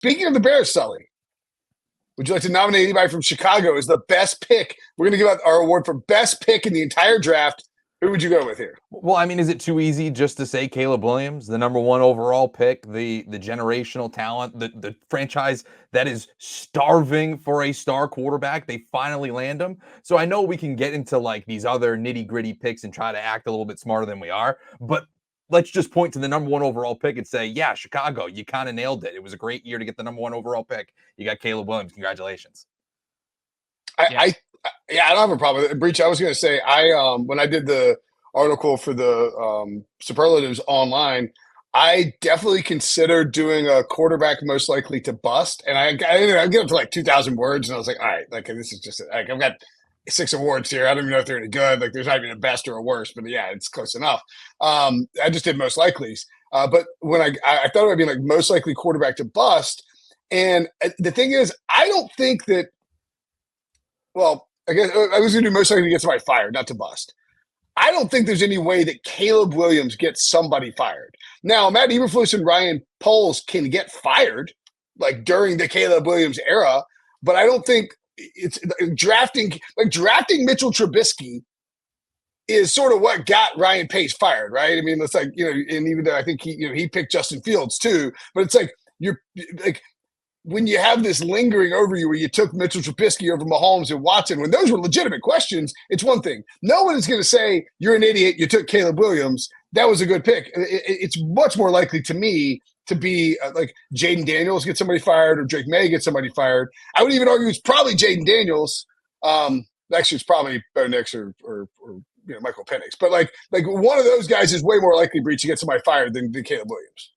Speaking of the Bears, Sully, would you like to nominate anybody from Chicago as the best pick? We're going to give out our award for best pick in the entire draft. Who would you go with here? Well, I mean, is it too easy just to say Caleb Williams, the #1 overall pick, the generational talent, the franchise that is starving for a star quarterback? They finally land him. So I know we can get into like these other nitty-gritty picks and try to act a little bit smarter than we are, but let's just point to the #1 overall pick and say, yeah, Chicago, you kind of nailed it. It was a great year to get the #1 overall pick. You got Caleb Williams. Congratulations. I don't have a problem with it. Breach, I was going to say, when I did the article for the Superlatives online, I definitely considered doing a quarterback most likely to bust. And I get up to like 2,000 words, and I was like, all right, like this is just like I've got 6 awards here. I don't even know if they're any good. Like there's not even a best or a worst, but yeah, it's close enough. I just did most likelies. But when I thought it would be like most likely quarterback to bust. And the thing is, I don't think that, well, I guess I was going to do most likely to get somebody fired, not to bust. I don't think there's any way that Caleb Williams gets somebody fired. Now, Matt Eberflus and Ryan Poles can get fired, like during the Caleb Williams era, but I don't think it's drafting Mitchell Trubisky is sort of what got Ryan Pace fired, right? I mean, it's like, and even though I think he picked Justin Fields too, but it's like you're like, when you have this lingering over you where you took Mitchell Trubisky over Mahomes and Watson, when those were legitimate questions, it's one thing. No one is going to say, you're an idiot, you took Caleb Williams. That was a good pick. It's much more likely to me to be like Jaden Daniels get somebody fired or Drake May get somebody fired. I would even argue it's probably Jaden Daniels. Actually, it's probably Bo Nix or Michael Penix. But like one of those guys is way more likely, Breach, to get somebody fired than Caleb Williams.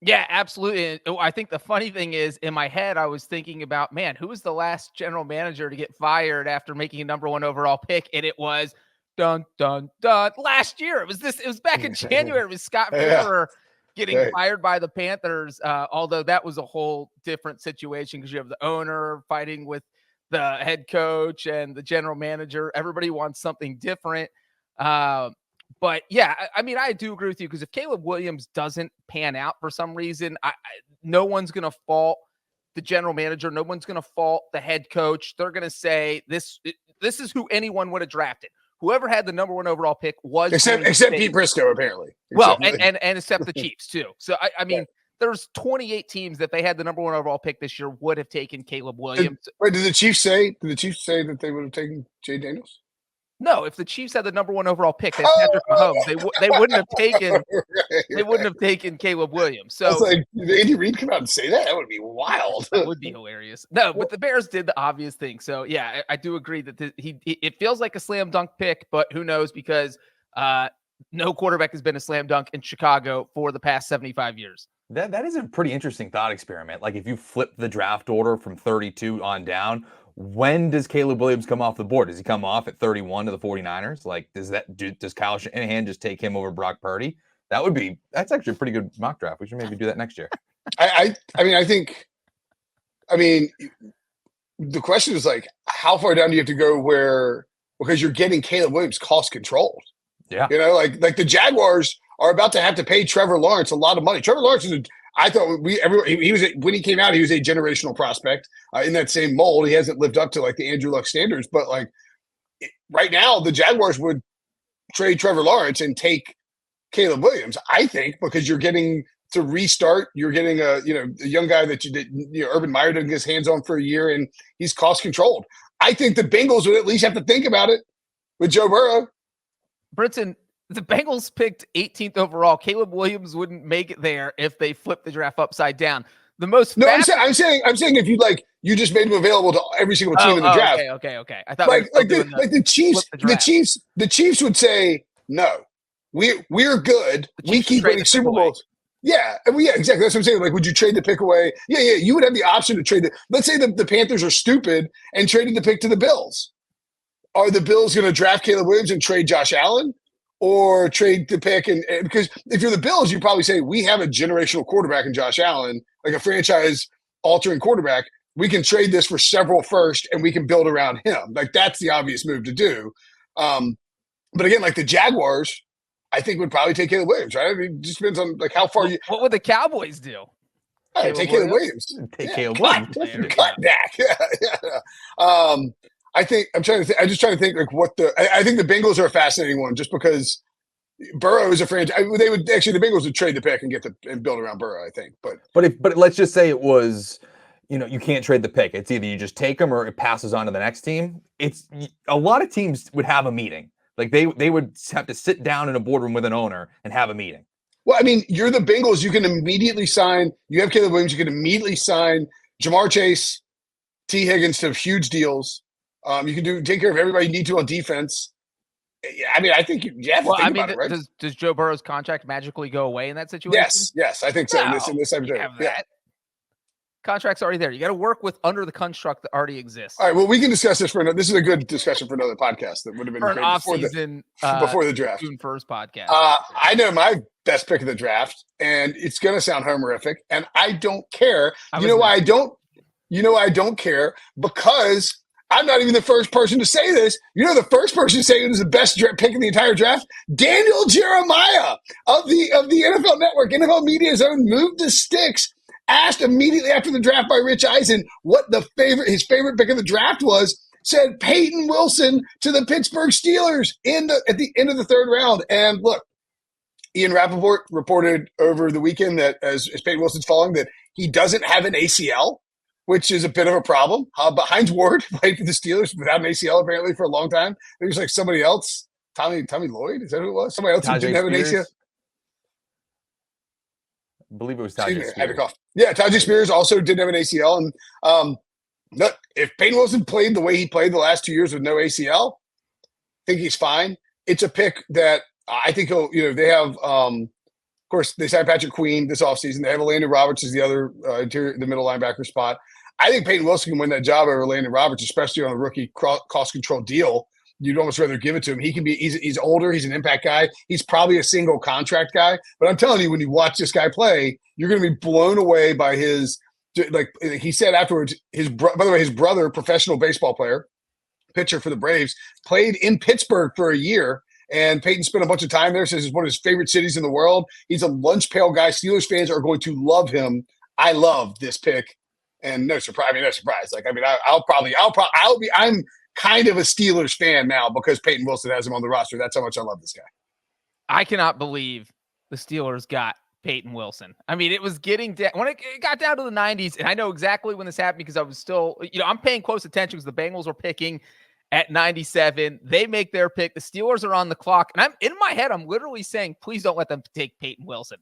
Yeah, absolutely. And I think the funny thing is, in my head, I was thinking about, man, who was the last general manager to get fired after making a #1 overall pick? And it was dun, dun, dun. Last year. It was back in January. It was Scott Fitterer getting fired by the Panthers. Although that was a whole different situation because you have the owner fighting with the head coach and the general manager. Everybody wants something different. But yeah, I mean, I do agree with you because if Caleb Williams doesn't pan out for some reason, no one's going to fault the general manager. No one's going to fault the head coach. They're going to say this is who anyone would have drafted. Whoever had the #1 overall pick was except Pete Briscoe, apparently. Well, and except the Chiefs too. So I mean, there's 28 teams that they had the #1 overall pick this year would have taken Caleb Williams. Wait, did the Chiefs say that they would have taken Jay Daniels? No, if the Chiefs had the #1 overall pick, they had Patrick Mahomes. They wouldn't have taken they wouldn't have taken Caleb Williams. So like, did Andy Reid come out and say that? That would be wild. That would be hilarious. No, but the Bears did the obvious thing. So yeah, I do agree that it feels like a slam dunk pick, but who knows because no quarterback has been a slam dunk in Chicago for the past 75 years. That is a pretty interesting thought experiment. Like if you flip the draft order from 32 on down, when does Caleb Williams come off the board? Does he come off at 31 to the 49ers? Like, does Kyle Shanahan just take him over Brock Purdy? That's actually a pretty good mock draft. We should maybe do that next year. I mean, the question is like, how far down do you have to go because you're getting Caleb Williams cost controlled? Yeah. Like the Jaguars are about to have to pay Trevor Lawrence a lot of money. Trevor Lawrence I thought he was when he came out, he was a generational prospect in that same mold. He hasn't lived up to like the Andrew Luck standards, but like right now, the Jaguars would trade Trevor Lawrence and take Caleb Williams. I think because you're getting to restart, you're getting a young guy that Urban Meyer didn't get his hands on for a year, and he's cost controlled. I think the Bengals would at least have to think about it with Joe Burrow. Brinson, the Bengals picked 18th overall. Caleb Williams wouldn't make it there if they flipped the draft upside down. I'm saying if you just made him available to every single team in the draft. Okay. I thought the Chiefs would say no. We're good. We keep winning Super Bowls. Yeah, exactly. That's what I'm saying. Like, would you trade the pick away? Yeah. You would have the option to trade Let's say the Panthers are stupid and traded the pick to the Bills. Are the Bills going to draft Caleb Williams and trade Josh Allen? Or trade the pick and because if you're the Bills, you probably say we have a generational quarterback in Josh Allen, like a franchise-altering quarterback. We can trade this for several first, and we can build around him. Like that's the obvious move to do. But again, like the Jaguars, I think would probably take Caleb Williams, right? I mean, it just depends on like how far What would the Cowboys do? All right, take Caleb Williams. Take Caleb Williams. Cut Dak. Yeah. I think I'm just trying to think like what I think the Bengals are a fascinating one just because Burrow is a franchise. They would actually the Bengals would trade the pick and build around Burrow. I think, but let's just say it was. You can't trade the pick. It's either you just take them or it passes on to the next team. It's a lot of teams would have a meeting. Like they would have to sit down in a boardroom with an owner and have a meeting. Well, I mean, you're the Bengals. You can immediately sign. You have Caleb Williams. You can immediately sign Jamar Chase, T. Higgins to huge deals. You can take care of everybody you need to on defense. I mean, I think you have to think about it, right? Does Joe Burrow's contract magically go away in that situation? Yes, I think so. No, in this type of that. Contract's already there. You got to work with under the construct that already exists. All right. Well, we can discuss this this is a good discussion for another podcast that would have been for an off-season before the draft. June 1st podcast. I know my best pick of the draft, and it's going to sound homerific, and I don't care. You know why I don't care? Because I'm not even the first person to say this. You know, the first person to say it was the best pick in the entire draft, Daniel Jeremiah of the NFL Network, NFL Media Zone, moved the sticks. Asked immediately after the draft by Rich Eisen what his favorite pick of the draft was, said Peyton Wilson to the Pittsburgh Steelers at the end of the third round. And look, Ian Rappaport reported over the weekend that as Peyton Wilson's falling, that he doesn't have an ACL, which is a bit of a problem. But Hines Ward played for the Steelers without an ACL apparently for a long time. It was like somebody else, Tommy Lloyd, is that who it was? Somebody else who didn't have an ACL. I believe it was Tajay Spears. Yeah, Tajay Spears also didn't have an ACL. And look, if Peyton Wilson played the way he played the last 2 years with no ACL, I think he's fine. It's a pick that I think they have, of course, they signed Patrick Queen this offseason. They have Landon Roberts as the other the middle linebacker spot. I think Peyton Wilson can win that job over Landon Roberts, especially on a rookie cost control deal. You'd almost rather give it to him. He's older. He's an impact guy. He's probably a single contract guy. But I'm telling you, when you watch this guy play, you're going to be blown away by his, like he said afterwards, by the way, his brother, professional baseball player, pitcher for the Braves, played in Pittsburgh for a year. And Peyton spent a bunch of time there, says it's one of his favorite cities in the world. He's a lunch pail guy. Steelers fans are going to love him. I love this pick. And no surprise. I'm kind of a Steelers fan now because Peyton Wilson has him on the roster. That's how much I love this guy. I cannot believe the Steelers got Peyton Wilson. I mean, it was getting when it got down to the 90s, and I know exactly when this happened because I was still, I'm paying close attention because the Bengals were picking at 97. They make their pick. The Steelers are on the clock, and I'm in my head, I'm literally saying, please don't let them take Peyton Wilson.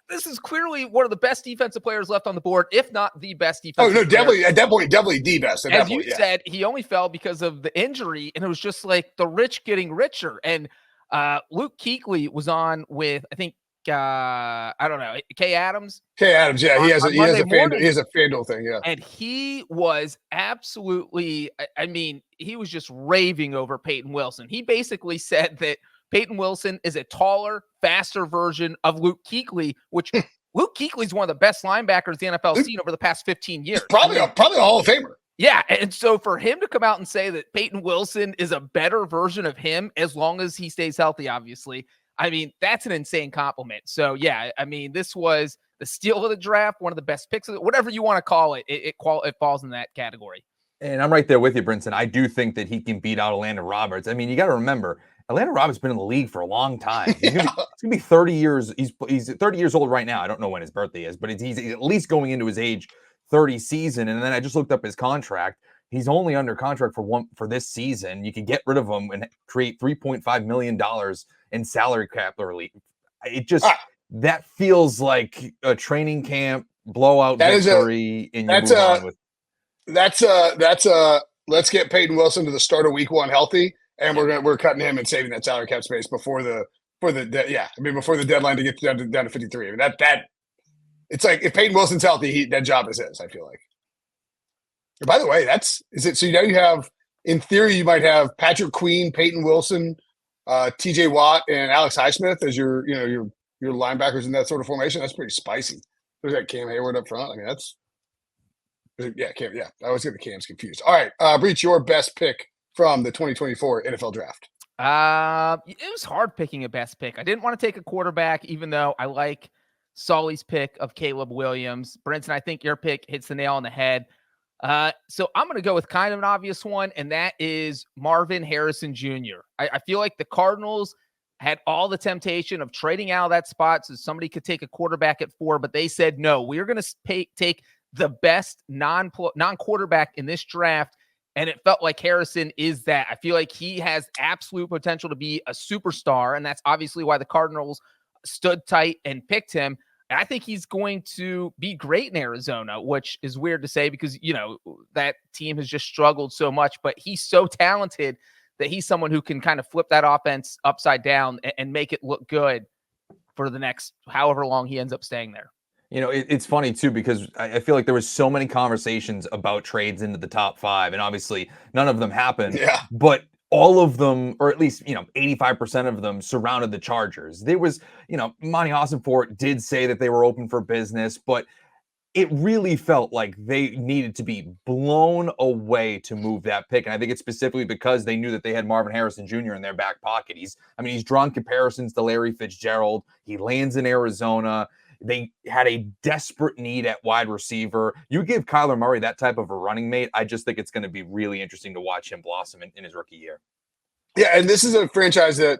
This is clearly one of the best defensive players left on the board, if not the best defensive player. Definitely. At that point, definitely the best. As you said, he only fell because of the injury, and it was just like the rich getting richer. And Luke Kuechly was on with, I think, I don't know, Kay Adams. Kay Adams, yeah. He has a FanDuel thing, yeah. And he was absolutely, he was just raving over Peyton Wilson. He basically said that Peyton Wilson is a taller, faster version of Luke Kuechly, which Luke Kuechly is one of the best linebackers the NFL seen over the past 15 years. Probably a Hall of Famer. Yeah, and so for him to come out and say that Peyton Wilson is a better version of him, as long as he stays healthy, obviously, that's an insane compliment. So, yeah, this was the steal of the draft, one of the best picks of it, whatever you want to call it. It falls in that category. And I'm right there with you, Brinson. I do think that he can beat out Landon Roberts. You got to remember, Landon Roberts has been in the league for a long time. He's gonna be 30 years. He's 30 years old right now. I don't know when his birthday is, but he's at least going into his age 30 season. And then I just looked up his contract. He's only under contract for this season. You could get rid of him and create $3.5 million in salary cap relief. It just that feels like a training camp blowout victory. Let's get Peyton Wilson to the start of week 1 healthy. And we're cutting him and saving that salary cap space before the deadline to get down to 53. It's like if Peyton Wilson's healthy, that job is his. I feel like. And by the way, so now you have, in theory, you might have Patrick Queen, Peyton Wilson, T.J. Watt, and Alex Highsmith as your linebackers in that sort of formation. That's pretty spicy. There's that Cam Hayward up front. Cam. Yeah, I always get the Cams confused. All right, Breach, your best pick from the 2024 NFL draft. It was hard picking a best pick. I didn't want to take a quarterback, even though I like Sully's pick of Caleb Williams. Brinson, I think your pick hits the nail on the head. So I'm going to go with kind of an obvious one, and that is Marvin Harrison Jr. I feel like the Cardinals had all the temptation of trading out of that spot so somebody could take a quarterback at 4, but they said, no, we're going to take the best non-quarterback in this draft. And it felt like Harrison is that. I feel like he has absolute potential to be a superstar, and that's obviously why the Cardinals stood tight and picked him. And I think he's going to be great in Arizona, which is weird to say because, that team has just struggled so much, but he's so talented that he's someone who can kind of flip that offense upside down and make it look good for the next however long he ends up staying there. It's funny too, because I feel like there was so many conversations about trades into the top 5, and obviously none of them happened. Yeah. But all of them, or at least, 85% of them surrounded the Chargers. There was, Monty Ossenfort did say that they were open for business, but it really felt like they needed to be blown away to move that pick. And I think it's specifically because they knew that they had Marvin Harrison Jr. in their back pocket. He's drawn comparisons to Larry Fitzgerald. He lands in Arizona. They had a desperate need at wide receiver. You give Kyler Murray that type of a running mate, I just think it's going to be really interesting to watch him blossom in his rookie year. Yeah, and this is a franchise that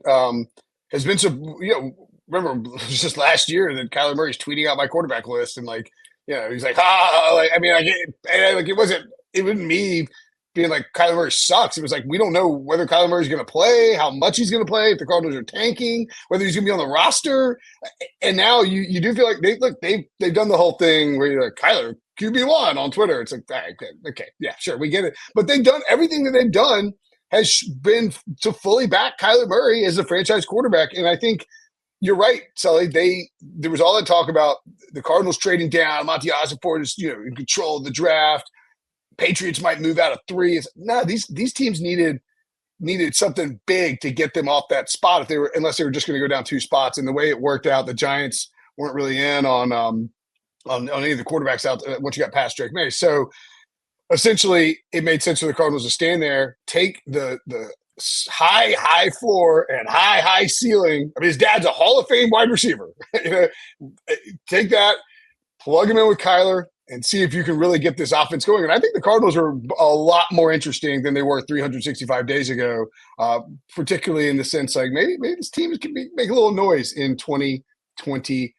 has been so, remember just last year that Kyler Murray's tweeting out my quarterback list and he's like, it wasn't me being like Kyler Murray sucks. It was like, we don't know whether Kyler Murray's going to play, how much he's going to play, if the Cardinals are tanking, whether he's going to be on the roster. And now you do feel like they've done the whole thing where you're like, Kyler QB1 on Twitter. It's like, okay, yeah, sure, we get it. But they've done everything that they've done has been to fully back Kyler Murray as a franchise quarterback. And I think you're right, Sully. There was all that talk about the Cardinals trading down. Monty Ossenfort is in control of the draft. Patriots might move out of 3. These teams needed something big to get them off that spot unless they were just going to go down 2 spots. And the way it worked out, the Giants weren't really in on any of the quarterbacks out once you got past Drake May. So essentially, it made sense for the Cardinals to stand there, take the high floor and high ceiling. His dad's a Hall of Fame wide receiver. Take that, plug him in with Kyler, and see if you can really get this offense going. And I think the Cardinals are a lot more interesting than they were 365 days ago, particularly in the sense like maybe this team can make a little noise in 2024.